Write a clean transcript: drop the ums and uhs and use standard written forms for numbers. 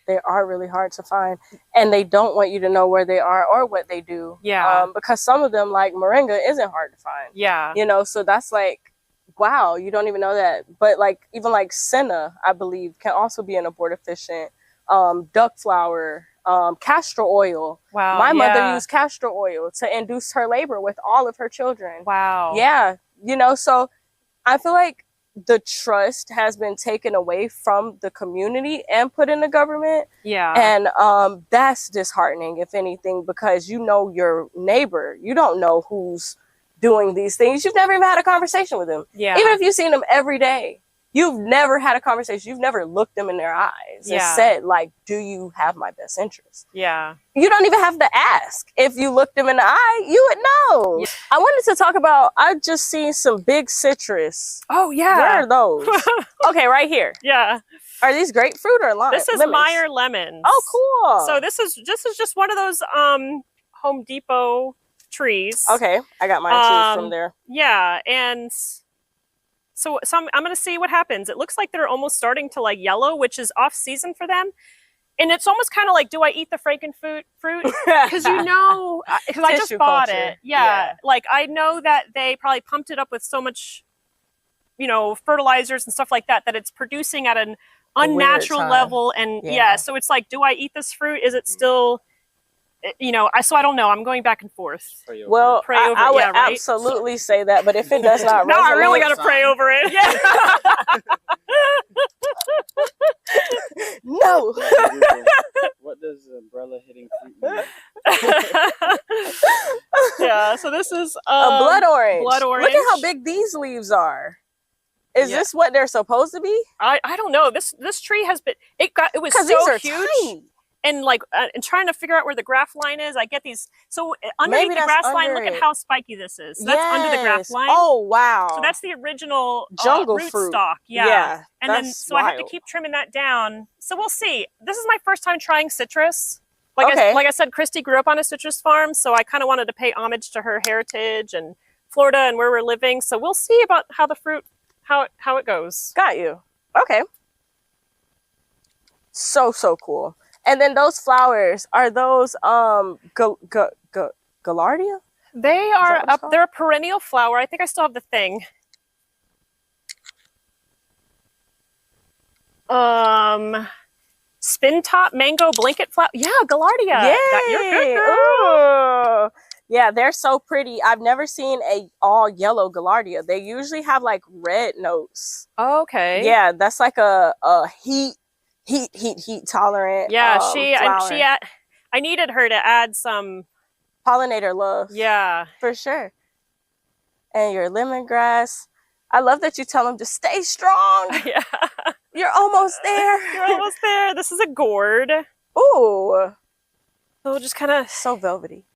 They are really hard to find, and they don't want you to know where they are or what they do. Yeah. Because some of them, like moringa, isn't hard to find. Yeah. You know, so that's like, wow, you don't even know that. But like even like senna, I believe, can also be an abortifacient. Duck flower, castor oil. Wow. My mother used castor oil to induce her labor with all of her children. Wow. Yeah, you know, so I feel like the trust has been taken away from the community and put in the government. Yeah. And that's disheartening, if anything, because you know your neighbor. You don't know who's doing these things. You've never even had a conversation with them. Yeah. Even if you've seen them every day, you've never had a conversation. You've never looked them in their eyes and said, like, do you have my best interest? Yeah. You don't even have to ask. If you looked them in the eye, you would know. Yeah. I wanted to talk about, I just seen some big citrus. Oh, yeah. Where are those? Okay, right here. Yeah. Are these grapefruit or lime? This is Meyer lemons. Oh, cool. So this is just one of those Home Depot trees. Okay, I got mine too from there. Yeah, and so I'm going to see what happens. It looks like they're almost starting to like yellow, which is off season for them. And it's almost kind of like, do I eat the frankenfruit fruit? Because you know, because I just bought it. Yeah, like I know that they probably pumped it up with so much, you know, fertilizers and stuff like that, that it's producing at an unnatural level. And yeah, so it's like, do I eat this fruit? Is it still, you know, so I don't know. I'm going back and forth. Well, I would absolutely say that, but if it does not resonate, no, I really got to pray over it. Yeah. No. What does umbrella hitting fruit mean? Yeah, so this is a blood orange. Blood orange. Look at how big these leaves are. Is this what they're supposed to be? I don't know. This tree has been it was so these are huge. Tiny. And like, and trying to figure out where the graft line is, I get these. So underneath the grass line, look at how spiky this is. So that's under the graft line. Oh, wow. So that's the original jungle root fruit stock. Yeah. And then, so wild. I have to keep trimming that down. So we'll see. This is my first time trying citrus. Like I said, Christy grew up on a citrus farm. So I kind of wanted to pay homage to her heritage and Florida and where we're living. So we'll see about how the fruit, how it goes. Got you. Okay. So cool. And then those flowers, are those gaillardia? They are they're a perennial flower. I think I still have the thing. Spin top mango blanket flower. Yeah, gaillardia. Yeah. You're good, girl. Yeah, they're so pretty. I've never seen a all yellow gaillardia. They usually have like red notes. Okay. Yeah, that's like a heat tolerant. Yeah, flower. I needed her to add some pollinator love. Yeah, for sure. And your lemongrass. I love that you tell them to stay strong. Yeah, you're almost there. You're almost there. This is a gourd. Ooh, so we'll just kind of so velvety.